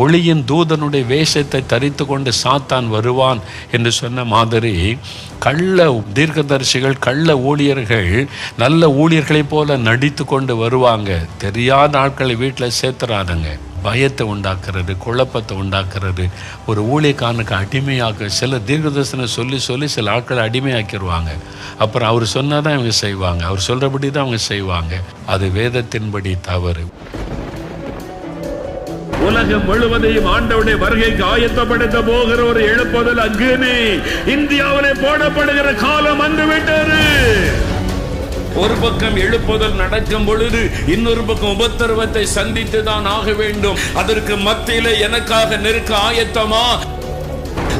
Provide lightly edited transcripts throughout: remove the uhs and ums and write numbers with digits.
ஒளியின் தூதனுடைய வேஷத்தை தரித்து கொண்டு சாத்தான் வருவான் என்று சொன்ன மாதிரி கள்ள தீர்க்கதரிசிகள், கள்ள ஊழியர்கள் நல்ல ஊழியர்களைப் போல நடித்து கொண்டு வருவாங்க. தெரியாத ஆட்களை வீட்டில் சேர்த்துறாதுங்க. பயத்தை உண்டாக்குறது, குழப்பத்தை உண்டாக்குறது, ஒரு ஊழியக்காரனுக்கு அடிமையாக்க சில தீர்க்கதரிசனம் சொல்லி சொல்லி சில ஆட்களை அடிமையாக்கிடுவாங்க. அப்புறம் அவர் சொன்னாதான் இவங்க செய்வாங்க, அவர் சொல்றபடி தான் அவங்க செய்வாங்க. அது வேதத்தின்படி தவறு. உலகம் முழுவதையும் ஆண்டவருடைய வருகைக்கு ஆயத்தப்படுத்த போகிற ஒரு எழுப்புதல் அக்னி இந்தியாவிலே போடப்படுகிற காலம் வந்துவிட்டது. ஒரு பக்கம் எழுப்புதல் நடக்கும் பொழுது இன்னொரு பக்கம் உபத்திரவத்தை சந்தித்து தான் ஆக வேண்டும். அதற்கு மத்தியில எனக்காக நெருக்க ஆயத்தமா?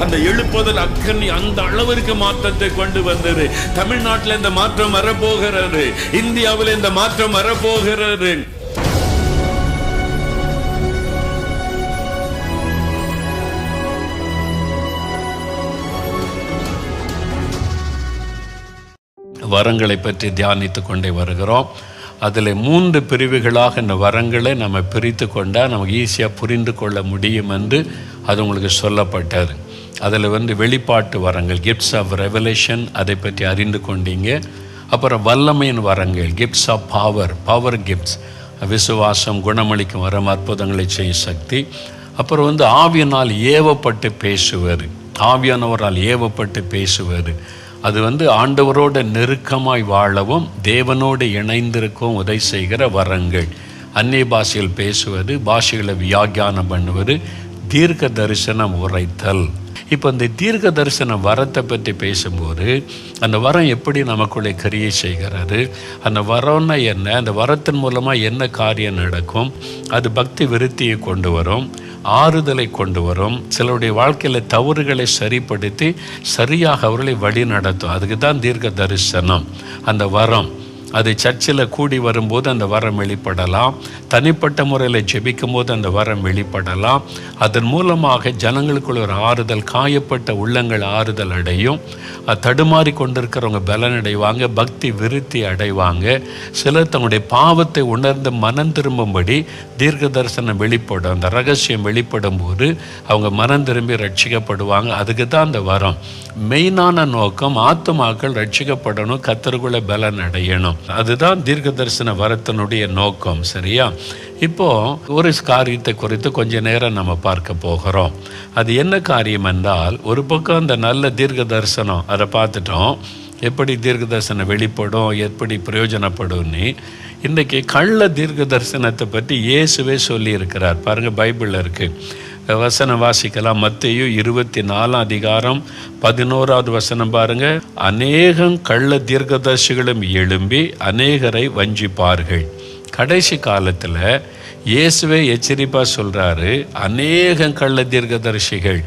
அந்த எழுப்புதல் அக்னி அந்த அளவிற்கு மாற்றத்தை கொண்டு வந்தது. தமிழ்நாட்டில் இந்த மாற்றம் வரப்போகிறது, இந்தியாவில் இந்த மாற்றம் வரப்போகிறது. வரங்களை பற்றி தியானித்து கொண்டே வருகிறோம். அதில் 3 பிரிவுகளாக இந்த வரங்களை நம்ம பிரித்து கொண்டால் நமக்கு ஈஸியாக புரிந்து கொள்ள முடியும் என்று அது உங்களுக்கு சொல்லப்பட்டது. அதில் வெளிப்பாட்டு வரங்கள், கிஃப்ட்ஸ் ஆஃப் ரெவலேஷன், அதை பற்றி அறிந்து கொண்டீங்க. அப்புறம் வல்லமையின் வரங்கள், கிஃப்ட்ஸ் ஆஃப் பவர் கிஃப்ட்ஸ், விசுவாசம், குணமளிக்கும் வரம், அற்புதங்களை செய்யும் சக்தி. அப்புறம் ஆவியினால் ஏவப்பட்டு பேசுவது, ஆவியானவரால் ஏவப்பட்டு பேசுவது. அது ஆண்டவரோட நெருக்கமாய் வாழவும் தேவனோடு இணைந்திருக்கவும் உதவி செய்கிற வரங்கள். அந்நிய பாஷையில் பேசுவது, பாஷைகளை வியாக்கியானம் பண்ணுவது, தீர்க்க தரிசனம் உரைத்தல். இப்போ இந்த தீர்க்க தரிசன வரத்தை பற்றி பேசும்போது அந்த வரம் எப்படி நமக்குள்ளே கிரியை செய்கிறது, அந்த வரம்னா என்ன, அந்த வரத்தின் மூலமாக என்ன காரியம் நடக்கும், அது பக்தி விருத்தியை கொண்டு வரும், ஆறுதலை கொண்டு வரும், சிலருடைய வாழ்க்கையில் தவறுகளை சரிப்படுத்தி சரியாக அவர்களை வழி நடத்தும். அதுக்கு தான் தீர்க்க தரிசனம். அந்த வரம் அது சர்ச்சில் கூடி வரும்போது அந்த வரம் வெளிப்படலாம், தனிப்பட்ட முறையில் ஜெபிக்கும் போது அந்த வரம் வெளிப்படலாம். அதன் மூலமாக ஜனங்களுக்குள்ள ஒரு ஆறுதல், காயப்பட்ட உள்ளங்கள் ஆறுதல் அடையும், தடுமாறி கொண்டிருக்கிறவங்க பலனடைவாங்க, பக்தி விருத்தி அடைவாங்க. சிலர் தங்களுடைய பாவத்தை உணர்ந்து மனம் திரும்பும்படி தீர்க்க தரிசனம் வெளிப்படும். அந்த ரகசியம் வெளிப்படும் போது அவங்க மனம் திரும்பி ரட்சிக்கப்படுவாங்க. அதுக்கு தான் அந்த வரம். மெயினான நோக்கம் ஆத்துமாக்கள் ரட்சிக்கப்படணும், கர்த்தருக்குள்ள பலன் அடையணும். அதுதான் தீர்க்க தரிசன வரத்தினுடைய நோக்கம். சரியா? இப்போ ஒரு காரியத்தை குறித்து கொஞ்ச நேரம் நம்ம பார்க்க போகிறோம். அது என்ன காரியம் என்றால், ஒரு பக்கம் அந்த நல்ல தீர்க்க தரிசனம் அதை பார்த்துட்டோம், எப்படி தீர்க்க தரிசனம் வெளிப்படும், எப்படி பிரயோஜனப்படும்னு. இன்றைக்கி கள்ள தீர்க்க தரிசனத்தை பற்றி இயேசுவே சொல்லி இருக்கிறார். பாருங்கள், பைபிளில் இருக்குது. வசனம் வாசிக்கலாம். மத்தேயு 24:11 வசனம் பாருங்க. அநேகம் கள்ள தீர்க்கதரிசிகளும் எழும்பி அநேகரை வஞ்சிப்பார்கள். கடைசி காலத்தில் இயேசுவே எச்சரிப்பா சொல்றாரு, அநேக கள்ள தீர்க்கதரிசிகள்,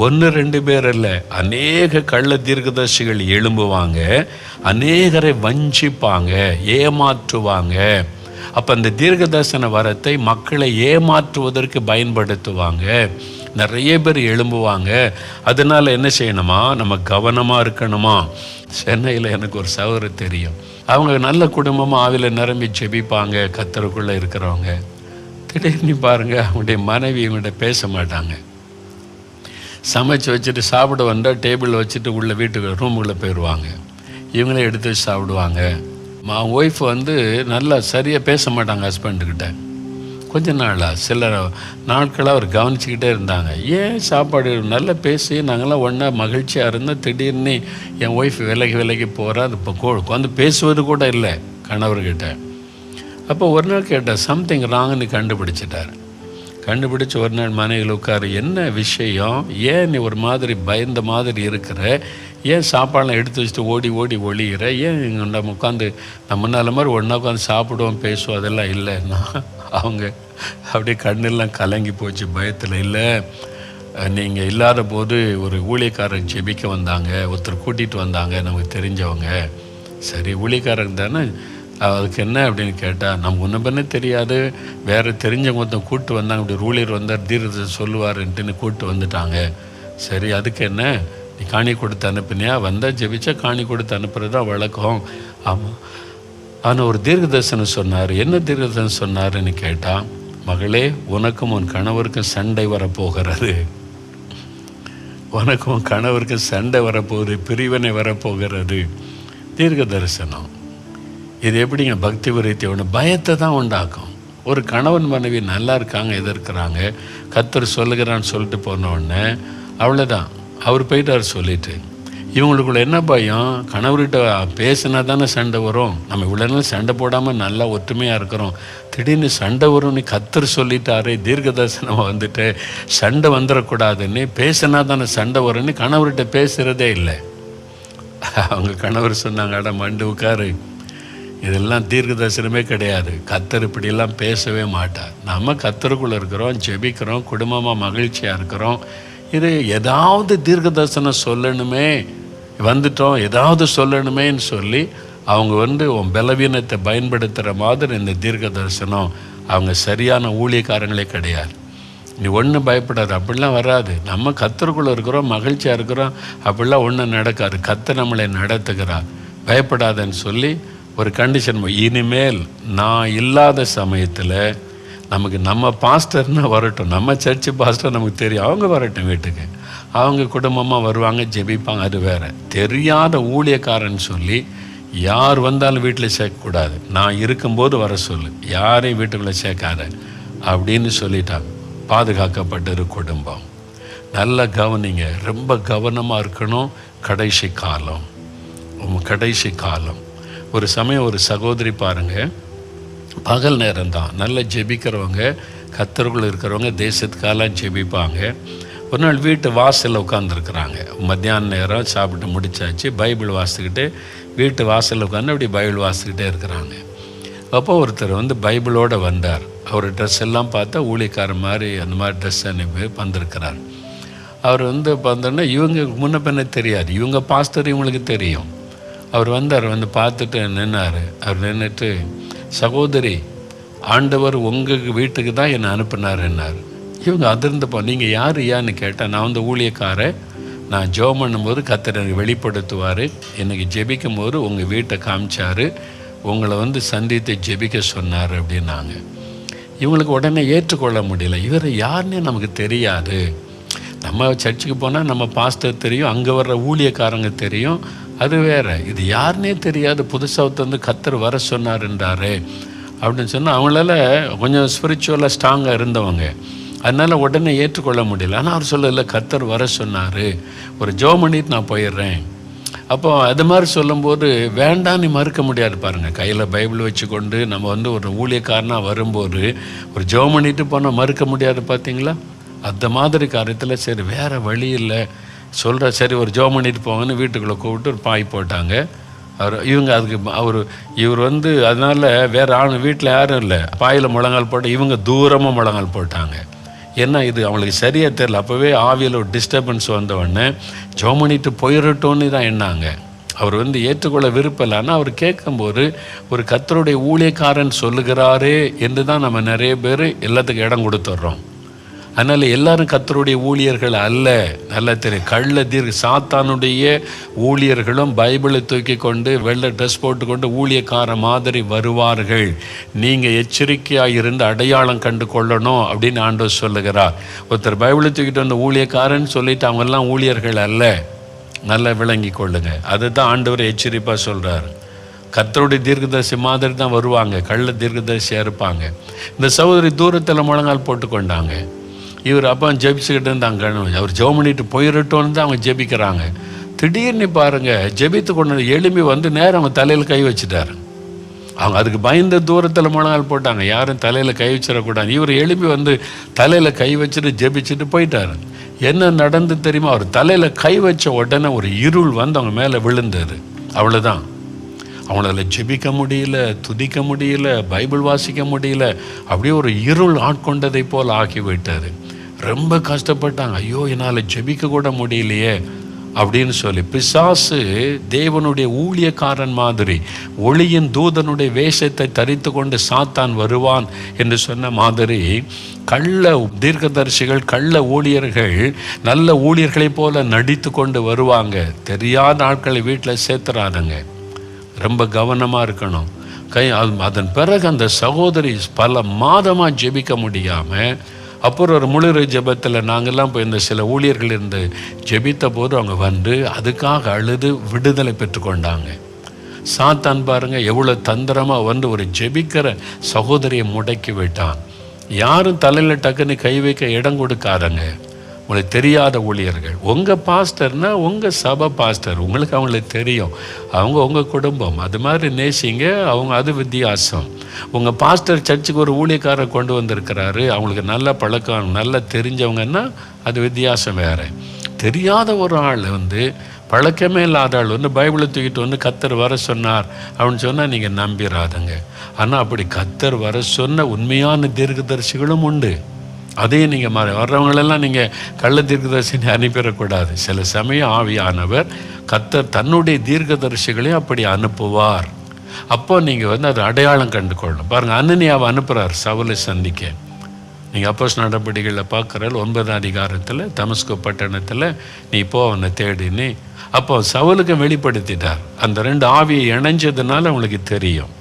1-2 பேர் அல்ல, அநேக கள்ள தீர்க்கதரிசிகள் எழும்புவாங்க, அநேகரை வஞ்சிப்பாங்க, ஏமாற்றுவாங்க. அப்போ அந்த தீர்க்க தரிசன வரத்தை மக்களை ஏமாற்றுவதற்கு பயன்படுத்துவாங்க. நிறைய பேர் எழும்புவாங்க. அதனால் என்ன செய்யணுமா, நம்ம கவனமாக இருக்கணுமா. சென்னையில் எனக்கு ஒரு சகோதரி தெரியும். அவங்க நல்ல குடும்பமாக ஆவியில் நிரம்பி ஜெபிப்பாங்க, கர்த்தருக்குள்ளே இருக்கிறவங்க. திடீர்னு பாருங்கள், அவங்களுடைய மனைவி இவங்கள்ட்ட பேச மாட்டாங்க. சமைச்சு வச்சுட்டு சாப்பிட வந்தால் டேபிளில் வச்சுட்டு உள்ள வீட்டுக்கு ரூமுக்குள்ளே போயிடுவாங்க. இவங்களே எடுத்து வச்சு சாப்பிடுவாங்க. ஒய்ஃப் நல்லா சரியாக பேச மாட்டாங்க ஹஸ்பண்டுக்கிட்ட. கொஞ்ச நாளாக சில நாட்களாக அவர் கவனிச்சுக்கிட்டே இருந்தாங்க. ஏன் சாப்பாடு நல்லா பேசி நாங்களாம் ஒன்றா மகிழ்ச்சியாக இருந்தால் திடீர்னு என் ஒய்ஃப் விலகி போகிறா, அது இப்போ பேசுவது கூட இல்லை கணவர்கிட்ட. அப்போ ஒரு நாள் கேட்டால் சம்திங் ராங்னு கண்டுபிடிச்சி ஒரு நாள் மனைவியில் உட்காரு, என்ன விஷயம், ஏன் நீ ஒரு மாதிரி பயந்த மாதிரி இருக்கிற, ஏன் சாப்பாடெலாம் எடுத்து வச்சுட்டு ஓடி ஒழிகிற, ஏன் நம்ம உட்காந்து நம்ம முன்னால் மாதிரி ஒன்றா உட்காந்து சாப்பிடுவோம் பேசுவோம், அதெல்லாம் இல்லைன்னா அவங்க அப்படியே கண்ணெல்லாம் கலங்கி போச்சு பயத்தில். இல்லை, நீங்கள் இல்லாத போது ஒரு ஊழியக்காரர் ஜெபிக்க வந்தாங்க, ஒருத்தர் கூட்டிகிட்டு வந்தாங்க, நமக்கு தெரிஞ்சவங்க. சரி, ஊழியக்காரர் தானே, அதுக்கு என்ன அப்படின்னு கேட்டால், நமக்கு ஒன்றும் பண்ண தெரியாது, வேறு தெரிஞ்சவங்க ஒருத்தன் கூப்பிட்டு வந்தாங்க, இப்படி ஊழியர் வந்தார் தீர்க்கத்தை சொல்லுவாருன்ட்டுன்னு கூப்பிட்டு வந்துட்டாங்க. சரி, அதுக்கு என்ன, நீ காணி கொடுத்து அனுப்புனியா, வந்தால் ஜெபிச்சா காணி கொடுத்து அனுப்புறது தான் வழக்கம். ஆமாம், ஆனால் ஒரு தீர்க்க தரிசனம் சொன்னார். என்ன தீர்க்க தரிசனம் சொன்னாருன்னு கேட்டால், மகளே, உனக்கும் உன் கணவருக்கும் சண்டை வரப்போகிறது, உனக்கும் உன் கணவருக்கும் சண்டை வரப்போகுது, பிரிவினை வரப்போகிறது. தீர்க்க தரிசனம். இது எப்படிங்க பக்தி விருத்தியோட பயத்தை தான் உண்டாக்கும். ஒரு கணவன் மனைவி நல்லா இருக்காங்க, எதிர்க்கிறாங்க, கர்த்தர் சொல்லுகிறான்னு சொல்லிட்டு போன உடனே அவ்வளோதான், அவர் போயிட்டார் சொல்லிட்டு. இவங்களுக்குள்ள என்ன பயம்? கணவர்கிட்ட பேசினா தானே சண்டை வரும். நம்ம இவ்வளோ நாள் சண்டை போடாமல் நல்லா ஒற்றுமையாக இருக்கிறோம், திடீர்னு சண்டை வரும்னு கர்த்தர் சொல்லிட்டாரு, தீர்க்க தரிசனமாக வந்துட்டு சண்டை வந்துடக்கூடாதுன்னு, பேசினா தானே சண்டை வரும்னு கணவர்கிட்ட பேசுகிறதே இல்லை. அவங்க கணவர் சொன்னாங்க, அட மண்டு உட்காரு, இதெல்லாம் தீர்க்க தரிசனமே கிடையாது, கர்த்தர் இப்படியெல்லாம் பேசவே மாட்டார். நம்ம கர்த்தருக்குள்ளே இருக்கிறோம், ஜெபிக்கிறோம், குடும்பமாக மகிழ்ச்சியாக இருக்கிறோம். இது ஏதாவது தீர்க்க தரிசனம் சொல்லணுமே, வந்துட்டோம் ஏதாவது சொல்லணுமேன்னு சொல்லி அவங்க உன் பலவீனத்தை பயன்படுத்துகிற மாதிரி இந்த தீர்க்க தரிசனம். அவங்க சரியான ஊழியக்காரங்களே கிடையாது. நீ ஒன்றும் பயப்படாது, அப்படிலாம் வராது. நம்ம கர்த்தருக்குள்ளே இருக்கிறோம், மகிழ்ச்சியாக இருக்கிறோம், அப்படிலாம் ஒன்றும் நடக்காது, கர்த்தர் நம்மளை நடத்துகிறார், பயப்படாதன்னு சொல்லி ஒரு கண்டிஷன். இனிமேல் நான் இல்லாத சமயத்தில் நமக்கு நம்ம பாஸ்டர்னா வரட்டும், நம்ம சர்ச்சு பாஸ்டர் நமக்கு தெரியும், அவங்க வரட்டும் வீட்டுக்கு, அவங்க குடும்பமாக வருவாங்க, ஜெபிப்பாங்க, அது வேறு. தெரியாத ஊழியக்காரன் சொல்லி யார் வந்தாலும் வீட்டில் சேர்க்கக்கூடாது, நான் இருக்கும்போது வர சொல்லு, யாரையும் வீட்டுக்குள்ளே சேர்க்காத அப்படின்னு சொல்லிட்டாங்க. பாதுகாக்கப்பட்டிரு குடும்பம். நல்லா கவனிங்க, ரொம்ப கவனமாக இருக்கணும். கடைசி காலம், கடைசி காலம். ஒரு சமயம் ஒரு சகோதரி பாருங்கள், பகல் நேரம்தான் நல்லா ஜெபிக்கிறவங்க, கர்த்தருக்குள்ள இருக்கிறவங்க தேசத்துக்காலாம் ஜெபிப்பாங்க. ஒரு நாள் வீட்டு வாசலில் உட்காந்துருக்குறாங்க, மத்தியான நேரம் சாப்பிட்டு முடிச்சாச்சு, பைபிள் வாசிக்கிட்டு வீட்டு வாசலில் உட்காந்து அப்படி பைபிள் வாசிக்கிட்டே இருக்கிறாங்க. அப்போ ஒருத்தர் பைபிளோடு வந்தார். அவர் ட்ரெஸ் எல்லாம் பார்த்தா ஊழியக்கார மாதிரி அந்த மாதிரி ட்ரெஸ் அனுப்பி வந்திருக்கிறார். அவர் பார்த்தோன்னா இவங்க முன்ன பின்ன தெரியாது, இவங்க பாஸ்டர் இவங்களுக்கு தெரியும். அவர் வந்தார், பார்த்துட்டு நின்னார். அவர் நின்றுட்டு, சகோதரி, ஆண்டவர் உங்கள் வீட்டுக்கு தான் என்னை அனுப்பினாருன்னார். இவங்க அதிர்ந்துப்போ, நீங்கள் யார் ஐயான்னு கேட்டேன். நான் ஊழியக்காரன், நான் ஜெபம் பண்ணும்போது கர்த்தர் எனக்கு வெளிப்படுத்துவார், எனக்கு ஜெபிக்கும் போது உங்கள் வீட்டை காமிச்சார், உங்களை சந்தித்து ஜெபிக்க சொன்னார் அப்படின்னாங்க. இவங்களுக்கு உடனே ஏற்றுக்கொள்ள முடியல. இவர் யாருன்னே நமக்கு தெரியாது. நம்ம சர்ச்சுக்கு போனால் நம்ம பாஸ்டர் தெரியும், அங்கே வர்ற ஊழியக்காரங்க தெரியும், அது வேறு. இது யாருன்னே தெரியாது, புதுசாக கர்த்தர் வர சொன்னார்ன்றாரு அப்படின்னு சொன்னால் அவங்களால கொஞ்சம் ஸ்பிரிச்சுவலாக ஸ்ட்ராங்காக இருந்தவங்க, அதனால் உடனே ஏற்றுக்கொள்ள முடியல. ஆனால் அவர் சொல்லலை, கர்த்தர் வர சொன்னார், ஒரு ஜெபம் பண்ணிட்டு நான் போயிடுறேன். அப்போ அது மாதிரி சொல்லும்போது வேண்டான்னு மறுக்க முடியாது பாருங்கள். கையில் பைபிள் வச்சுக்கொண்டு நம்ம ஒரு ஊழியக்காரனாக வரும்போது ஒரு ஜெபம் பண்ணிட்டு போனால் மறுக்க முடியாது பார்த்தீங்களா? அந்த மாதிரி காரியத்தில் சரி வேறு வழி இல்லை சொல்கிற, சரி ஒரு ஜெபம் பண்ணிட்டு போங்கன்னு வீட்டுக்குள்ளே கூப்பிட்டு ஒரு பாய் போட்டாங்க. இவங்க அதுக்கு இவர் அதனால் வேறு ஆள் வீட்டில் யாரும் இல்லை, பாயில் முழங்கால் போட்டு இவங்க தூரமாக முழங்கால் போட்டாங்க. ஏன்னா இது அவங்களுக்கு சரியாக தெரியல. அப்போவே ஆவியில் ஒரு டிஸ்டர்பன்ஸ் வந்தவுடனே ஜெபம் பண்ணிட்டு போயிடட்டோன்னு தான் எண்ணாங்க. அவர் ஏற்றுக்கொள்ள விருப்பம் இல்லை. ஆனால் அவர் கேட்கும்போது ஒரு கர்த்தருடைய ஊழியக்காரன் சொல்லுகிறாரே என்று தான் நம்ம நிறைய பேர் எல்லாத்துக்கும் இடம் கொடுத்துட்றோம். அதனால் எல்லாரும் கர்த்தருடைய ஊழியர்கள் அல்ல. நல்லா தெரியும், சாத்தானுடைய ஊழியர்களும் பைபிளை தூக்கி கொண்டு வெள்ளை ட்ரெஸ் போட்டுக்கொண்டு ஊழியக்கார மாதிரி வருவார்கள். நீங்கள் எச்சரிக்கையாக இருந்து அடையாளம் கண்டு கொள்ளணும் அப்படின்னு ஆண்டவர் சொல்லுகிறார். ஒருத்தர் பைபிளை தூக்கிட்டு வந்து ஊழியக்காரன்னு சொல்லிட்டு அவங்கெல்லாம் ஊழியர்கள் அல்ல, நல்லா விளங்கி கொள்ளுங்க. அதுதான் ஆண்டவர் எச்சரிப்பாக சொல்கிறார். கர்த்தருடைய தீர்க்கதரிசி மாதிரி தான் வருவாங்க, கள்ள தீர்க்கதரிசியாக இருப்பாங்க. இந்த சகோதரி தூரத்தில் முழங்கால் போட்டு கொண்டாங்க. இவர் அப்போ ஜெபிச்சுக்கிட்டு இருந்தாங்க. அவர் ஜெபம் பண்ணிட்டு போயிடட்டோன்னு தான் அவங்க ஜெபிக்கிறாங்க. திடீர்னு பாருங்கள், ஜெபித்து கொண்டு எழும்பி நேரம் அவங்க தலையில் கை வச்சுட்டாரு. அவங்க அதுக்கு பயந்த தூரத்தில் முழங்கால் போட்டாங்க, யாரும் தலையில் கை வச்சிடக்கூடாது. இவர் எழும்பி தலையில் கை வச்சுட்டு ஜெபிச்சுட்டு போயிட்டார். என்ன நடந்து தெரியுமா? அவர் தலையில் கை வச்ச உடனே ஒரு இருள் அவங்க மேலே விழுந்தது. அவ்வளோதான். அவங்களால ஜெபிக்க முடியல, துதிக்க முடியல, பைபிள் வாசிக்க முடியல. அப்படியே ஒரு இருள் ஆட்கொண்டதை போல் ஆகிவிட்டார். ரொம்ப கஷ்டப்பட்டாங்க. ஐயோ, என்னால் ஜெபிக்க கூட முடியலையே அப்படின்னு சொல்லி. பிசாசு தேவனுடைய ஊழியக்காரன் மாதிரி ஒளியின் தூதனுடைய வேஷத்தை தரித்து கொண்டு சாத்தான் வருவான் என்று சொன்ன மாதிரி கள்ள தீர்க்கதரிசிகள், கள்ள ஊழியர்கள் நல்ல ஊழியர்களைப் போல நடித்து கொண்டு வருவாங்க. தெரியாத ஆட்களை வீட்டில் சேர்த்துறாதுங்க. ரொம்ப கவனமாக இருக்கணும். அதன் பிறகு அந்த சகோதரி பல மாதமாக ஜெபிக்க முடியாமல், அப்புறம் ஒரு முழு ஜெபத்தில் நாங்கள்லாம் போய் இந்த சில ஊழியர்கள் இருந்து ஜெபித்த போது அவங்க வந்து அதுக்காக அழுது விடுதலை பெற்றுக்கொண்டாங்க. சாத்தான் பாருங்க எவ்வளோ தந்திரமாக வந்து ஒரு ஜெபிக்கிற சகோதரியை முடக்கி விட்டான். யாரும் தலையில் டக்குன்னு கை வைக்க இடம் கொடுக்காதங்க. உங்களுக்கு தெரியாத ஊழியர்கள், உங்கள் பாஸ்டர்னா உங்கள் சபை பாஸ்டர், உங்களுக்கு அவங்களுக்கு தெரியும், அவங்க உங்கள் குடும்பம், அது மாதிரி நேசிங்க. அவங்க அது வித்தியாசம். உங்கள் பாஸ்டர் சர்ச்சுக்கு ஒரு ஊழியக்காரர் கொண்டு வந்திருக்கிறாரு, அவங்களுக்கு நல்ல பழக்கம், நல்லா தெரிஞ்சவங்கன்னா அது வித்தியாசம் வேறு. தெரியாத ஒரு ஆள் வந்து பழக்கமே இல்லாத ஆள் வந்து பைபிளை தூக்கிட்டு வந்து கர்த்தர் வர சொன்னார் அப்படின்னு சொன்னால் நீங்கள் நம்பிடாதங்க. ஆனால் அப்படி கர்த்தர் வர சொன்ன உண்மையான தீர்க்கதரிசிகளும் உண்டு. அதையும் நீங்கள் வர்றவங்களெல்லாம் நீங்கள் கள்ள தீர்க்கதரிசினை அனுப்பிடக்கூடாது. சில சமயம் ஆவியானவர் கர்த்தர் தன்னுடைய தீர்க்கதரிசிகளையும் அப்படி அனுப்புவார். அப்போ நீங்கள் வந்து அதை அடையாளம் கண்டு கொள்ளணும். பாருங்கள், அனனியாவை அனுப்புகிறார் சவுலை சந்திக்க. நீங்கள் அப்போஸ்தலர் நடபடிகளில் பார்க்குற 9ஆம் அதிகாரத்தில் தமஸ்கு பட்டணத்தில் நீ போ அவனை தேடினே. அப்போ சவுலுக்கு வெளிப்படுத்திட்டார். அந்த 2 ஆவியை இணைஞ்சதுனால அவங்களுக்கு தெரியும்.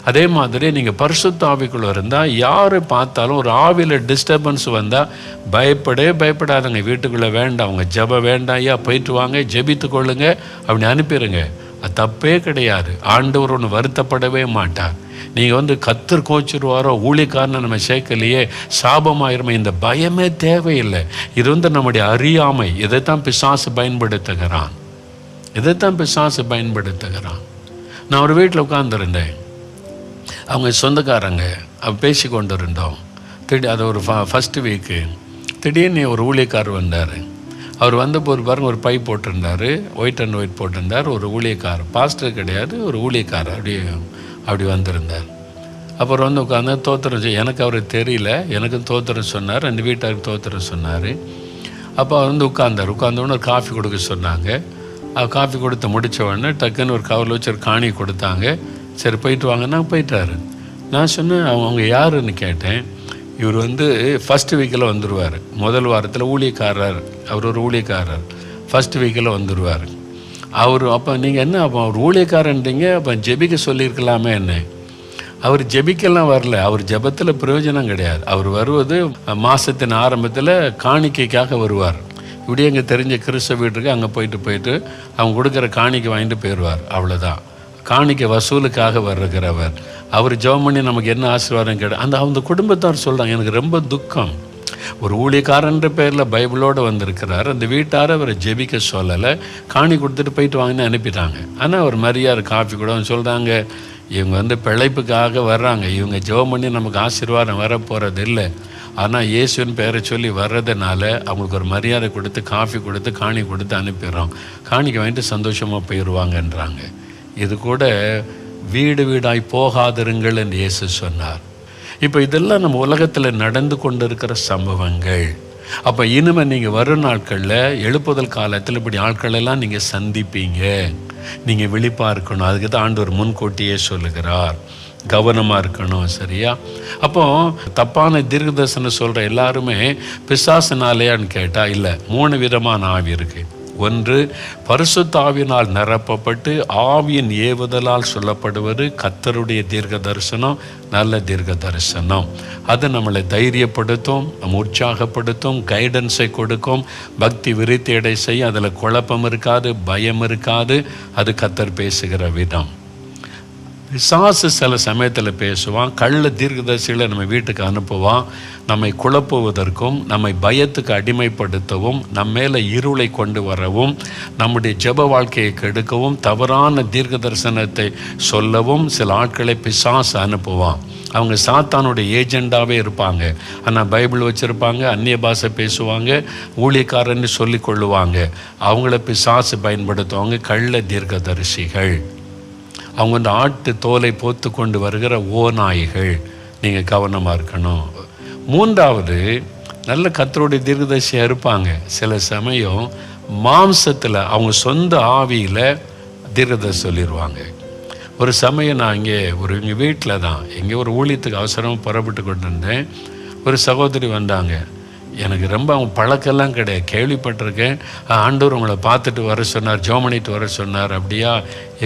அதே மாதிரி நீங்கள் பரிசுத்த ஆவிக்குள்ளே இருந்தால் யார் பார்த்தாலும் ஒரு ஆவியில் டிஸ்டர்பன்ஸ் வந்தால் பயப்படாதங்க. வீட்டுக்குள்ளே வேண்டாம், அவங்க ஜெபம் வேண்டாம், ஐயா போயிட்டு வாங்க, ஜெபித்து கொள்ளுங்க, அப்படி அனுப்பிடுங்க. அது தப்பே கிடையாது. ஆண்டவர் ஒன்று வருத்தப்படவே மாட்டார். நீங்கள் வந்து கர்த்தர் கோச்சிருவாரோ, ஊழியக்காரனை நம்ம சேர்க்கலையே, சாபமாயிருமே, இந்த பயமே தேவையில்லை. இது வந்து நம்முடைய அறியாமை. இதைத்தான் பிசாசு பயன்படுத்துகிறான். நான் ஒரு வீட்டில் உட்கார்ந்துருந்தேன். அவங்க சொந்தக்காரங்க பேசி கொண்டு இருந்தோம். அது ஒரு ஃபஸ்ட்டு வீக்கு திடீர்னு ஒரு ஊழியக்காரர் வந்தார். அவர் வந்தபோது பாருங்க ஒரு பை போட்டிருந்தார், ஒயிட் அண்ட் ஒயிட் போட்டிருந்தார். ஒரு ஊழியக்காரர், பாஸ்டர் கிடையாது, ஒரு ஊழியக்காரர் அப்படி வந்திருந்தார். அப்புறம் வந்து உட்காந்து தோத்திரம் எனக்கு அவருக்கு தெரியல, எனக்கும் தோத்திரம் சொன்னார், 2 வீட்டாருக்கு தோத்திரம் சொன்னார். அப்போ வந்து உட்காந்தோடனே ஒரு காஃபி கொடுக்க சொன்னாங்க. காஃபி கொடுத்து முடித்த உடனே டக்குன்னு ஒரு கவரில் வச்சு ஒரு காணி கொடுத்தாங்க. சரி போயிட்டு வாங்கன்னா போயிட்டாரு. நான் சொன்னேன், அவங்க யாருன்னு கேட்டேன். இவர் வந்து ஃபஸ்ட்டு வீக்கில் வந்துடுவார். முதல் வாரத்தில் ஊழியக்காரர், அவர் ஒரு ஊழியக்காரர், ஃபஸ்ட்டு வீக்கில் வந்துடுவார் அவர். அப்போ நீங்கள் என்ன, அப்போ அவர் ஊழியக்காரன்றீங்க, அப்போ ஜெபிக்க சொல்லியிருக்கலாமே என்ன? அவர் ஜெபிக்கெல்லாம் வரல. அவர் ஜெபத்தில் பிரயோஜனம் கிடையாது. அவர் வருவது மாதத்தின் ஆரம்பத்தில் காணிக்கைக்காக வருவார். இப்படியே எங்கே தெரிஞ்ச கிறிஸ்தவ வீட்டுக்கு அங்கே போயிட்டு அவங்க கொடுக்குற காணிக்கை வாங்கிட்டு போயிடுவார். அவ்வளோதான். காணிக்கை வசூலுக்காக வருகிறவர். அவர் ஜெபம் பண்ணி நமக்கு என்ன ஆசீர்வாதம் கிடையாது. அந்த குடும்பத்தார் சொல்கிறாங்க, எனக்கு ரொம்ப துக்கம். ஒரு ஊழியக்காரன்ற பேரில் பைபிளோடு வந்திருக்கிறார், அந்த வீட்டார் அவரை ஜெபிக்க சொல்லலை, காணி கொடுத்துட்டு போயிட்டு வாங்கின்னு அனுப்பிட்டாங்க. ஆனால் அவர் மரியாதை காஃபி கூட சொல்கிறாங்க, இவங்க வந்து பிழைப்புக்காக வர்றாங்க, இவங்க ஜெபம் பண்ணி நமக்கு ஆசீர்வாதம் வர போகிறது இல்லை. ஆனால் இயேசுவின் பேரை சொல்லி வர்றதுனால அவங்களுக்கு ஒரு மரியாதை கொடுத்து காஃபி கொடுத்து காணி கொடுத்து அனுப்பிடுறோம், காணிக்க வாங்கிட்டு சந்தோஷமாக போயிடுவாங்கன்றாங்க. இது கூட வீடு வீடாய் போகாதிருங்கள் என்று இயேசு சொன்னார். இப்போ இதெல்லாம் நம்ம உலகத்தில் நடந்து கொண்டு இருக்கிற சம்பவங்கள். அப்போ இனிமேல் நீங்கள் வரும் நாட்களில் எழுப்புதல் காலத்தில் இப்படி ஆட்களெல்லாம் நீங்கள் சந்திப்பீங்க. நீங்கள் விழிப்பாக இருக்கணும். அதுக்கு தான் ஆண்டவர் முன்கூட்டியே சொல்லுகிறார், கவனமாக இருக்கணும். சரியா? அப்போ தப்பான தீர்க்கதரிசனம் சொல்கிற எல்லாருமே பிசாசுனாலேயான்னு கேட்டால் இல்லை. 3 விதமான ஆவி இருக்குது. ஒன்று, பரிசுத்த ஆவியினால் நிரப்பப்பட்டு ஆவியின் ஏவுதலால் சொல்லப்படுவது கர்த்தருடைய தீர்க்க தரிசனம், நல்ல தீர்க்க தரிசனம். அது நம்மளை தைரியப்படுத்தும், உற்சாகப்படுத்தும், கைடன்ஸை கொடுக்கும், பக்தி விருத்தியடை செய்யும். அதில் குழப்பம் இருக்காது, பயம் இருக்காது. அது கர்த்தர் பேசுகிற விதம். பிசாசு சில சமயத்தில் பேசுவான். கள்ள தீர்க்கதரிசிகளை நம்ம வீட்டுக்கு அனுப்புவான், நம்மை குழப்புவதற்கும் நம்மை பயத்துக்கு அடிமைப்படுத்தவும் நம்ம மேலே இருளை கொண்டு வரவும் நம்முடைய ஜெப வாழ்க்கையை கெடுக்கவும் தவறான தீர்க்க தரிசனத்தை சொல்லவும் சில ஆட்களை பிசாசு அனுப்புவான். அவங்க சாத்தானுடைய ஏஜெண்டாகவே இருப்பாங்க. ஆனால் பைபிள் வச்சுருப்பாங்க, அந்நிய பாஷை பேசுவாங்க, ஊழியக்காரன்னு சொல்லி கொள்ளுவாங்க. அவங்கள பிசாசு பயன்படுத்துவாங்க. கள்ள தீர்க்கதரிசிகள் அவங்க வந்து ஆட்டு தோலை போத்து கொண்டு வருகிற ஓநாய்கள். நீங்கள் கவனமாக இருக்கணும். 3வது, நல்ல கர்த்தருடைய தீர்க்கதரிசியாக இருப்பாங்க. சில சமயம் மாம்சத்தில் அவங்க சொந்த ஆவியில் தீர்க்கதரிசி சொல்லிடுவாங்க. ஒரு சமயம் நான் இங்கே எங்கள் வீட்டில் தான் எங்கே ஒரு ஊழியத்துக்கு அவசரமாக புறப்பட்டு கொண்டு இருந்தேன். ஒரு சகோதரி வந்தாங்க. எனக்கு ரொம்ப அவங்க பழக்கெல்லாம் கிடையாது, கேள்விப்பட்டிருக்கேன். ஆண்டவர் உங்களை பார்த்துட்டு வர சொன்னார், ஜெபம் பண்ணிட்டு வர சொன்னார். அப்படியா,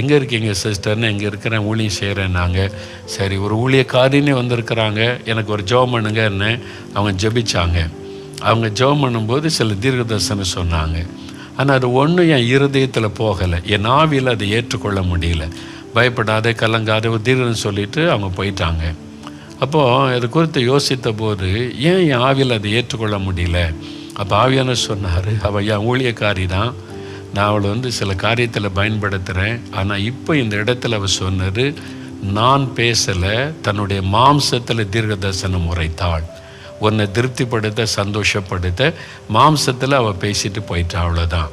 எங்கே இருக்கீங்க சிஸ்டர்னு? எங்கே இருக்கிறேன், ஊழியம் செய்கிறேன். நாங்கள் சரி, ஒரு ஊழியக்காரின்னு வந்திருக்கிறாங்க, எனக்கு ஒரு ஜெபம் பண்ணுங்கன்னு அவங்க ஜெபிச்சாங்க. அவங்க ஜெபம் பண்ணும்போது சில தீர்க்க தரிசனம் சொன்னாங்க. ஆனால் அது ஒன்றும் என் இருதயத்தில் போகலை, என் ஆவியில் அதை ஏற்றுக்கொள்ள முடியல. பயப்படாதே, கலங்காத ஒரு தீர்க்கம் சொல்லிவிட்டு அவங்க போயிட்டாங்க. அப்போது அது குறித்து யோசித்த போது ஏன் என் ஆவியில் அதை ஏற்றுக்கொள்ள முடியல? அப்போ ஆவியான சொன்னார், அவள் என் ஊழியக்காரி தான், நான் அவளை சில காரியத்தில் பயன்படுத்துகிறேன். ஆனால் இப்போ இந்த இடத்துல அவள் சொன்னது, நான் பேசலை, தன்னுடைய மாம்சத்தில் தீர்க்க தரிசனம் உரைத்தாள். உன்னை திருப்திப்படுத்த, சந்தோஷப்படுத்த மாம்சத்தில் அவள் பேசிட்டு போயிட்டா, அவ்வளோதான்.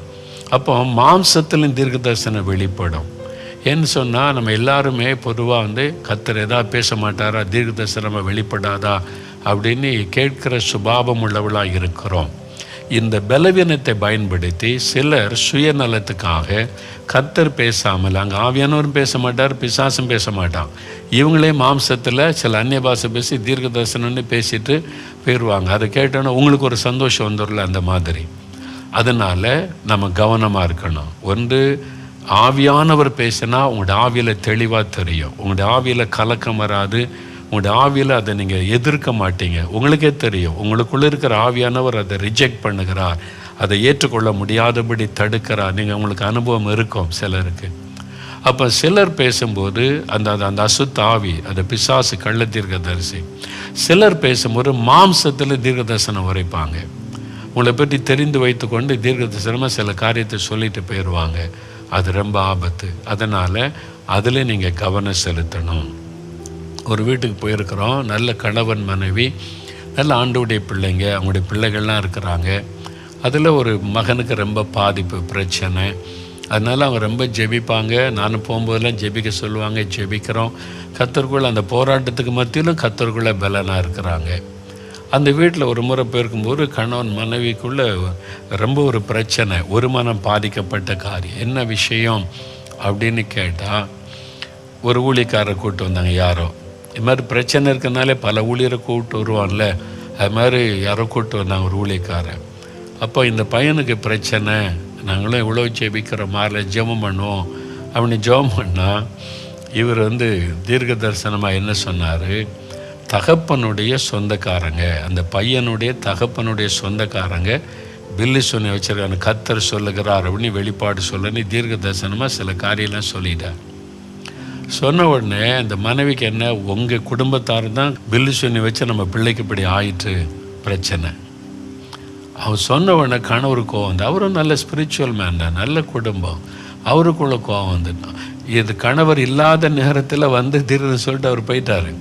அப்போ மாம்சத்திலும் தீர்க்க தரிசனம் வெளிப்படும். ஏன்னு சொன்னால், நம்ம எல்லாருமே பொதுவாக கர்த்தர் எதாவது பேச மாட்டாரா, தீர்க்க தரிசனம் வெளிப்படாதா அப்படின்னு கேட்கிற சுபாவம் உள்ளவளாக இருக்கிறோம். இந்த பலவீனத்தை பயன்படுத்தி சிலர் சுயநலத்துக்காக கர்த்தர் பேசாமல், அங்கே ஆவியானவரும் பேச மாட்டார், பிசாசும் பேச மாட்டான், இவங்களே மாம்சத்தில் சில அந்நிய பாஷை பேசி தீர்க்க தரிசனம்னு பேசிட்டு போயிடுவாங்க. அதை கேட்டோன்னா உங்களுக்கு ஒரு சந்தோஷம் வந்துடல, அந்த மாதிரி. அதனால் நம்ம கவனமாக இருக்கணும். ஒன்று, ஆவியானவர் பேசினா உங்களுடைய ஆவியில் தெளிவாக தெரியும், உங்களுடைய ஆவியில் கலக்கம் வராது, உங்களுடைய ஆவியில் அதை நீங்கள் எதிர்க்க மாட்டீங்க. உங்களுக்கே தெரியும், உங்களுக்குள்ளே இருக்கிற ஆவியானவர் அதை ரிஜெக்ட் பண்ணுகிறார், அதை ஏற்றுக்கொள்ள முடியாதபடி தடுக்கிறார். நீங்கள் உங்களுக்கு அனுபவம் இருக்கும் சிலருக்கு. அப்போ சிலர் பேசும்போது அந்த அசுத்த ஆவி, அந்த பிசாசு, கள்ள தீர்க்கதரிசி, சிலர் பேசும்போது மாம்சத்தில் தீர்க்க தரிசனம் உரைப்பாங்க. உங்களை பற்றி தெரிந்து வைத்து கொண்டு தீர்க்க தரிசனமாக சில காரியத்தை சொல்லிட்டு போயிடுவாங்க. அது ரொம்ப ஆபத்து. அதனால் அதில் நீங்கள் கவனம் செலுத்தணும். ஒரு வீட்டுக்கு போயிருக்கிறோம், நல்ல கணவன் மனைவி, நல்ல ஆண்டவருடைய பிள்ளைங்க, அவங்களுடைய பிள்ளைகள்லாம் இருக்கிறாங்க. அதில் ஒரு மகனுக்கு ரொம்ப பாதிப்பு, பிரச்சனை. அதனால் அவங்க ரொம்ப ஜெபிப்பாங்க. நானும் போகும்போதெல்லாம் ஜெபிக்க சொல்லுவாங்க, ஜெபிக்கிறோம். கர்த்தருக்குள்ள அந்த போராட்டத்துக்கு மத்தியிலும் கர்த்தருக்குள்ள பலனாக இருக்கிறாங்க. அந்த வீட்டில் ஒரு முறை போயிருக்கும்போது கணவன் மனைவிக்குள்ளே ரொம்ப ஒரு பிரச்சனை, ஒரு மனம் பாதிக்கப்பட்ட காரியம். என்ன விஷயம் அப்படின்னு கேட்டால், ஒரு ஊழியக்காரரை கூப்பிட்டு வந்தாங்க. யாரோ இது மாதிரி பிரச்சனை இருக்கிறனாலே பல ஊழியரை கூப்பிட்டு வருவான்ல, அது மாதிரி யாரோ கூப்பிட்டு வந்தாங்க, ஒரு ஊழியக்காரன். அப்போ இந்த பையனுக்கு பிரச்சனை, நாங்களும் எவ்வளோ ஜெபிக்கிறோம், மாறில் ஜெபம் பண்ணுவோம் அப்படின்னு ஜெபம் பண்ணால், இவர் தீர்க்க தரிசனமாக என்ன சொன்னார், தகப்பனுடைய சொந்தக்காரங்க, அந்த பையனுடைய தகப்பனுடைய சொந்தக்காரங்க பில்லி சொன்ன வச்சிருக்காங்க, கர்த்தர் சொல்லுகிறார் அப்படின்னு வெளிப்பாடு சொல்லி தீர்க்க தரிசனமாக சில காரியெல்லாம் சொல்லிட்டார். சொன்ன உடனே அந்த மனைவிக்கு என்ன, உங்கள் குடும்பத்தார் தான் பில்லி சொன்னி வச்சு நம்ம பிள்ளைக்கு இப்படி ஆயிட்டு பிரச்சனை. அவர் சொன்ன உடனே கணவருக்கு கோவம் அவரும் நல்ல ஸ்பிரிச்சுவல் மேன் தான், நல்ல குடும்பம், அவருக்குள்ள கோவம் வந்துட்டான். இது கணவர் இல்லாத நேரத்தில் தீர்ன்னு சொல்லிட்டு அவர் போயிட்டார்.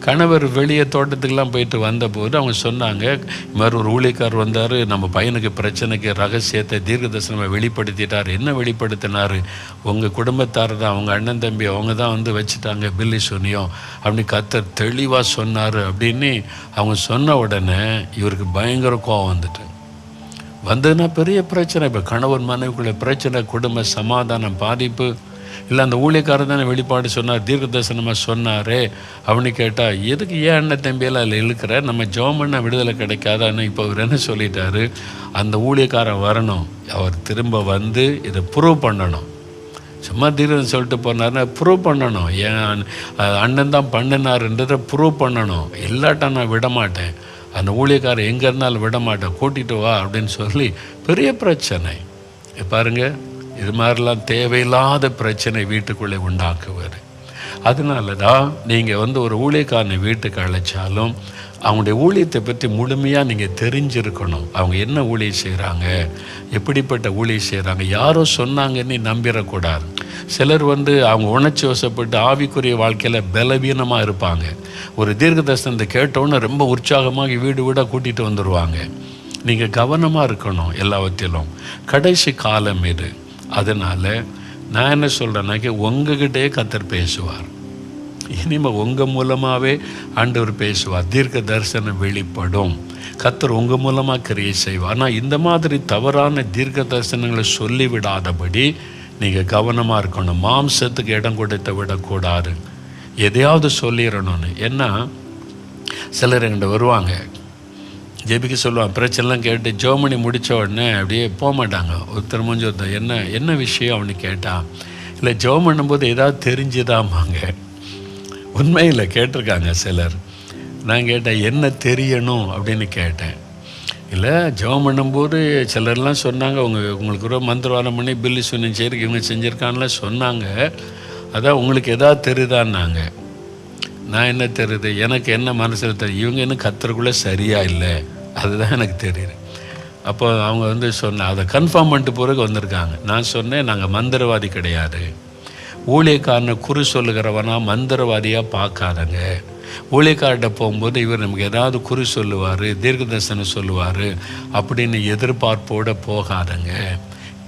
கணவர் வெளியே தோட்டத்துக்கெலாம் போயிட்டு வந்தபோது அவங்க சொன்னாங்க, இது மாதிரி ஒரு ஊழியக்கார் வந்தார், நம்ம பையனுக்கு பிரச்சனைக்கு ரகசியத்தை தீர்க்க தரிசனமாக வெளிப்படுத்திட்டார். என்ன வெளிப்படுத்தினார், உங்கள் குடும்பத்தார் தான், அவங்க அண்ணன் தம்பி அவங்க தான் வச்சுட்டாங்க பில்லி சொன்னியும் அப்படின்னு கர்த்தர் தெளிவாக சொன்னார் அப்படின்னு அவங்க சொன்ன உடனே இவருக்கு பயங்கர கோவம் வந்ததுன்னா பெரிய பிரச்சனை. இப்போ கணவன் மனைவிக்குள்ள பிரச்சனை, குடும்ப சமாதானம் பாதிப்பு. இல்லை அந்த ஊழியக்காரர் தானே வெளிப்பாடு சொன்னார், தீர்க்க தரிசனமாக சொன்னாரே அப்படின்னு கேட்டால், எதுக்கு ஏன் அண்ணன் தம்பியெல்லாம் அதில் இழுக்கிற, நம்ம ஜெபம் பண்ண விடுதலை கிடைக்காதான்னு. இப்போ அவர் என்ன சொல்லிட்டாரு, அந்த ஊழியக்காரன் வரணும், அவர் திரும்ப இதை ப்ரூவ் பண்ணணும். சும்மா தீர்க்கம் சொல்லிட்டு போனார்னா ப்ரூவ் பண்ணணும், ஏன் அண்ணன் தான் பண்ணினாருன்றதை ப்ரூவ் பண்ணணும். இல்லாட்டா நான் விட மாட்டேன், அந்த ஊழியக்காரர் எங்கே இருந்தாலும் விட மாட்டேன், கூட்டிகிட்டு வா அப்படின்னு சொல்லி பெரிய பிரச்சனை. பாருங்கள், இது மாதிரிலாம் தேவையில்லாத பிரச்சனை வீட்டுக்குள்ளே உண்டாக்குவார். அதனால தான் நீங்கள் ஒரு ஊழியக்காரனை வீட்டுக்கு அழைச்சாலும் அவங்களுடைய ஊழியத்தை பற்றி முழுமையாக நீங்கள் தெரிஞ்சிருக்கணும். அவங்க என்ன ஊழியம் செய்கிறாங்க, எப்படிப்பட்ட ஊழியம் செய்கிறாங்க, யாரோ சொன்னாங்கன்னு நம்பிடக்கூடாது. சிலர் அவங்க உணர்ச்சி வசப்பட்டு ஆவிக்குரிய வாழ்க்கையில் பலவீனமாக இருப்பாங்க. ஒரு தீர்க்க தரிசனத்தை கேட்டோன்னே ரொம்ப உற்சாகமாக வீடு வீடாக கூட்டிகிட்டு வந்துடுவாங்க. நீங்கள் கவனமாக இருக்கணும் எல்லாவற்றிலும். கடைசி காலம் இது. அதனால் நான் என்ன சொல்கிறேன்னாக்கி, உங்ககிட்டே கர்த்தர் பேசுவார். இனிமேல் உங்கள் மூலமாகவே ஆண்டவர் பேசுவார், தீர்க்க தரிசனம் வெளிப்படும், கர்த்தர் உங்கள் மூலமாக கிரியை செய்வார். ஆனால் இந்த மாதிரி தவறான தீர்க்க தரிசனங்களை சொல்லிவிடாதபடி நீங்கள் கவனமாக இருக்கணும். மாம்சத்துக்கு இடம் கொடுத்து விடக்கூடாது, எதையாவது சொல்லிடணும்னு. ஏன்னா சிலர் என்கிட்ட வருவாங்க, ஜெபிக்க சொல்லுவான். பிரச்சனைலாம் கேட்டு ஜோமணி முடித்த உடனே அப்படியே போக மாட்டாங்க. ஒருத்தர் முடிஞ்ச ஒருத்தர் என்ன விஷயம் அவனு கேட்டான். இல்லை ஜெபம் பண்ணும்போது ஏதாவது தெரிஞ்சுதாமாங்க. உண்மையில் கேட்டிருக்காங்க சிலர். நான் கேட்டேன் என்ன தெரியணும் அப்படின்னு கேட்டேன். இல்லை ஜெபம் பண்ணும்போது சிலர்லாம் சொன்னாங்க, உங்களுக்கு ஒரு மந்திரவாதம் பண்ணி பில்லு சொன்ன செய்யிருக்கு இவங்க செஞ்சுருக்கான்லாம் சொன்னாங்க. அதான் உங்களுக்கு எதாவது தெரியுதான்னாங்க. நான் என்ன தெரியுது, எனக்கு என்ன மனசில் தெரியும், இவங்க இன்னும் கத்துறக்குள்ளே சரியாக இல்லை, அதுதான் எனக்கு தெரியுது. அப்போ அவங்க சொன்னாங்க, அதை கன்ஃபார்ம் பண்ணிட்டு பிறகு வந்திருக்காங்க. நான் சொன்னேன், நாங்கள் மந்திரவாதி கிடையாது. ஊழியக்காரனை குறி சொல்லுகிறவனா மந்திரவாதியாக பார்க்காதங்க. ஊழியக்கார்கிட்ட போகும்போது இவர் நமக்கு ஏதாவது குறி சொல்லுவார், தீர்க்க தரிசனம் சொல்லுவார் அப்படின்னு எதிர்பார்ப்போடு போகாதங்க.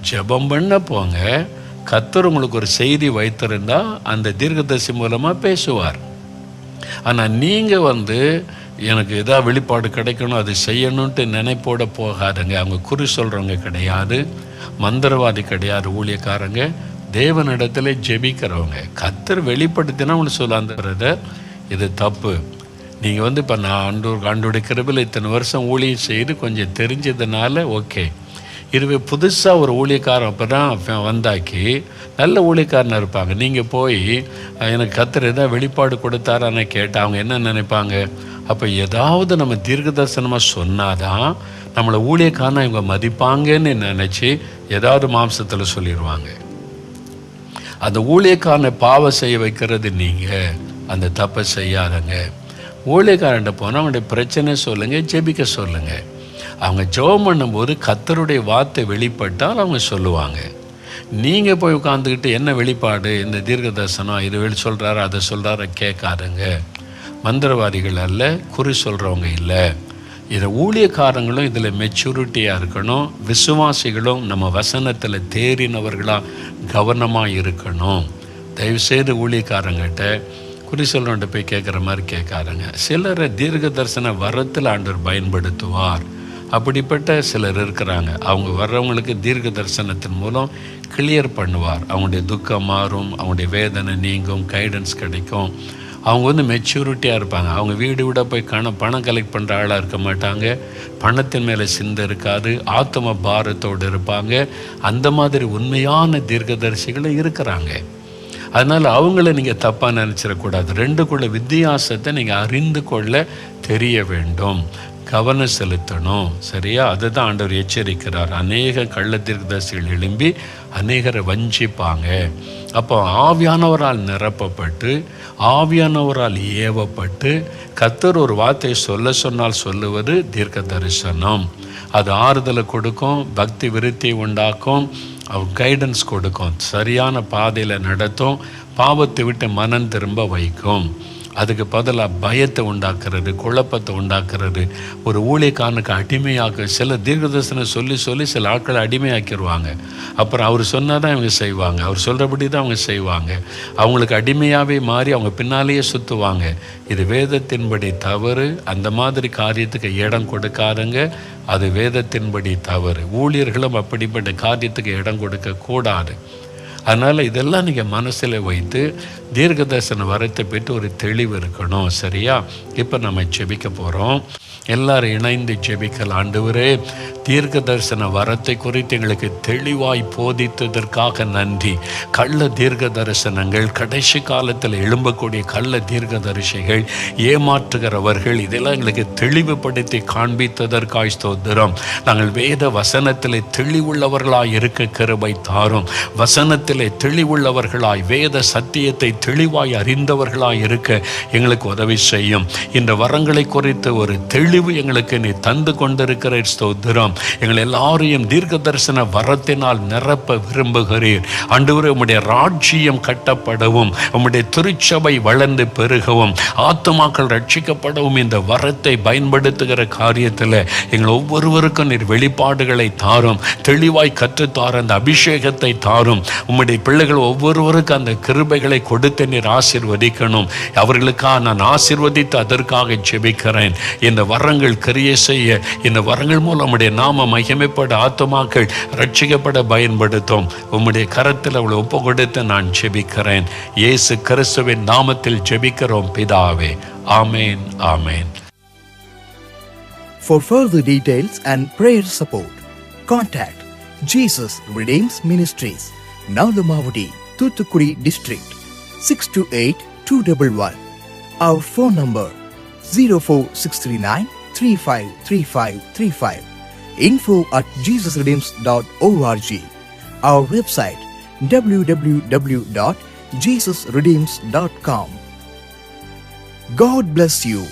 ஜெபம் பண்ண போங்க. கர்த்தர் உங்களுக்கு ஒரு செய்தி வைத்திருந்தால் அந்த தீர்க்கதரிசி மூலமாக பேசுவார். ஆனால் நீங்கள் எனக்கு எதாவது வெளிப்பாடு கிடைக்கணும், அது செய்யணுன்ட்டு நினைப்போட போகாதுங்க. அவங்க குறி சொல்கிறவங்க கிடையாது, மந்திரவாதி கிடையாது. ஊழியக்காரங்க தேவனிடத்தில் ஜெபிக்கிறவங்க. கர்த்தர் வெளிப்படுத்தினா ஒன்று சொல்லாந்துறத இது தப்பு. நீங்கள் இப்போ நான் ஆண்டோடைய கிருபையில் இத்தனை வருஷம் ஊழியம் செய்து கொஞ்சம் தெரிஞ்சதுனால ஓகே. இதுவே புதுசாக ஒரு ஊழியக்காரன் அப்போ தான் வந்தாக்கி நல்ல ஊழியக்காரனாக இருப்பாங்க. நீங்கள் போய் எனக்கு கர்த்தர் எதாவது வெளிப்பாடு கொடுத்தாரான்னு கேட்டால் அவங்க என்ன நினைப்பாங்க, அப்போ ஏதாவது நம்ம தீர்க்க தரிசனமாக சொன்னாதான் நம்மளை ஊழியக்காரனை இவங்க மதிப்பாங்கன்னு நினச்சி ஏதாவது மாம்சத்தில் சொல்லிடுவாங்க. அந்த ஊழியக்காரனை பாவம் செய்ய வைக்கிறது நீங்கள். அந்த தப்பை செய்யாதங்க. ஊழியக்காரன்ட்ட போனால் அவங்களுடைய பிரச்சனை சொல்லுங்கள், ஜெபிக்க சொல்லுங்கள். அவங்க ஜெபம் பண்ணும்போது கர்த்தருடைய வார்த்தை வெளிப்பட்டால் அவங்க சொல்லுவாங்க. நீங்கள் போய் உட்காந்துக்கிட்டு என்ன வெளிப்பாடு, இந்த தீர்க்க தரிசனம் இது சொல்கிறாரு அதை சொல்கிறார கேட்காதுங்க. மந்திரவாதிகள் அல்ல, குறி சொல்கிறவங்க இல்லை. இதை ஊழியக்காரங்களும் இதில் மெச்சூரிட்டியாக இருக்கணும். விசுவாசிகளும் நம்ம வசனத்தில் தேறினவர்களாக கவனமாக இருக்கணும். தயவுசெய்து ஊழியக்காரங்கிட்ட குறி சொல்கிறவன்ட்ட போய் கேட்குற மாதிரி கேட்காதுங்க. சிலரை தீர்க்க தரிசன வரத்தில் ஆண்டவர் பயன்படுத்துவார். அப்படிப்பட்ட சிலர் இருக்கிறாங்க. அவங்க வர்றவங்களுக்கு தீர்க்க தரிசனத்தின் மூலம் கிளியர் பண்ணுவார். அவங்களுடைய துக்கம் மாறும், அவங்களுடைய வேதனை நீங்கும், கைடன்ஸ் கிடைக்கும். அவங்க மெச்சூரிட்டியாக இருப்பாங்க. அவங்க வீடு விட போய் பணம் கலெக்ட் பண்ணுற ஆளாக இருக்க மாட்டாங்க. பணத்தின் மேலே சிந்தை இருக்காது, ஆத்ம பாரத்தோடு இருப்பாங்க. அந்த மாதிரி உண்மையான தீர்க்கதரிசிகளும் இருக்கிறாங்க. அதனால் அவங்கள நீங்கள் தப்பாக நினச்சிடக்கூடாது. ரெண்டுக்குள்ள வித்தியாசத்தை நீங்கள் அறிந்து கொள்ள தெரிய வேண்டும், கவனம் செலுத்தணும். சரியா? அதை தான் ஆண்டவர் எச்சரிக்கிறார். அநேக கள்ள தீர்க்கதரிசிகள் எழும்பி அநேகரை வஞ்சிப்பாங்க. அப்போ ஆவியானவரால் நிரப்பப்பட்டு ஆவியானவரால் ஏவப்பட்டு கர்த்தர் ஒரு வார்த்தையை சொல்ல சொன்னால் சொல்லுவது தீர்க்க தரிசனம். அது ஆறுதலை கொடுக்கும், பக்தி விருத்தியை உண்டாக்கும், கைடன்ஸ் கொடுக்கும், சரியான பாதையில் நடத்தும், பாவத்தை விட்டு மனம் திரும்ப வைக்கும். அதுக்கு பதிலாக பயத்தை உண்டாக்குறது, குழப்பத்தை உண்டாக்குறது, ஒரு ஊழியக்காரனுக்கு அடிமையாக்க சில தீர்க்கதரிசனம் சொல்லி சொல்லி சில ஆட்களை அடிமையாக்கிடுவாங்க. அப்புறம் அவர் சொன்னால் தான் இவங்க செய்வாங்க, அவர் சொல்கிறபடி தான் அவங்க செய்வாங்க. அவங்களுக்கு அடிமையாகவே மாறி அவங்க பின்னாலேயே சுற்றுவாங்க. இது வேதத்தின்படி தவறு. அந்த மாதிரி காரியத்துக்கு இடம் கொடுக்காதங்க. அது வேதத்தின்படி தவறு. ஊழியர்களும் அப்படிப்பட்ட காரியத்துக்கு இடம் கொடுக்கக்கூடாது. அதனால் இதெல்லாம் நீங்கள் மனசில் வைத்து தீர்க்க தரிசன வரத்தை பெற்று ஒரு தெளிவு இருக்கணும். சரியா? இப்போ நம்ம ஜெபிக்க போகிறோம். எல்லாரும் இணைந்து ஜெபிக்கலாம். ஆண்டவரே, தீர்க்க தரிசன வரத்தை குறித்து எங்களுக்கு தெளிவாய் போதித்ததற்காக நன்றி. கள்ள தீர்க்க தரிசனங்கள், கடைசி காலத்தில் எழும்பக்கூடிய கள்ள தீர்க்க தரிசிகள், ஏமாற்றுகிறவர்கள், இதெல்லாம் எங்களுக்கு தெளிவுபடுத்தி காண்பித்ததற்காய் ஸ்தோத்திரம். நாங்கள் வேத வசனத்தில் தெளிவுள்ளவர்களாய் இருக்க கிருபை தாரும். வசனத்தில் தெளிவுள்ளவர்களாய், வேத சத்தியத்தை தெளிவாய் அறிந்தவர்களாய் இருக்க எங்களுக்கு உதவி செய்யும். இந்த வரங்களை குறித்து ஒரு தெளிவு எங்களுக்கு நீ தந்து கொண்டிருக்கிற ஸ்தோத்திரம். எங்கள் எல்லாரையும் தீர்க்க தரிசன வரத்தினால் நிரப்ப விரும்புகிறீர். ஆண்டவரே, உம்முடைய ராஜ்யம் கட்டப்படவும், உம்முடைய திருச்சபை வளர்ந்து பெருகவும், ஆத்துமாக்கள் ரட்சிக்கப்படவும் இந்த வரத்தை பயன்படுத்துகிற காரியத்தில் எங்கள் ஒவ்வொருவருக்கும் நீர் வெளிப்பாடுகளை தாரும். தெளிவாய் கற்றுத்தார அந்த அபிஷேகத்தை தாரும். உம்முடைய பிள்ளைகள் ஒவ்வொருவருக்கும் அந்த கிருபைகளை கொடுத்து நீர் ஆசீர்வதிக்கணும். அவர்களுக்காக நான் ஆசீர்வதித்து அதற்காக ஜெபிக்கிறேன். இந்த வரங்கள் கிரியை செய்ய, இந்த வரங்கள் மூலம் உம்முடைய நாம மகிமைப்பட, ஆத்துமாக்கள் ரட்சிக்கப்பட பயன்படுத்தும். உம்முடைய கரத்தில் அவளை ஒப்பு கொடுத்து நான் ஜெபிக்கிறேன். இயேசு கிறிஸ்துவின் நாமத்தில் ஜெபிக்கிறோம் பிதாவே. ஆமேன், ஆமேன். For further details and prayer support, contact Jesus Redeems Ministries, Nalamavadi, Thuthukudi District, 628-211. Our phone number 04639 353535. info@jesusredeems.org. Our website www.jesusredeems.com. God bless you.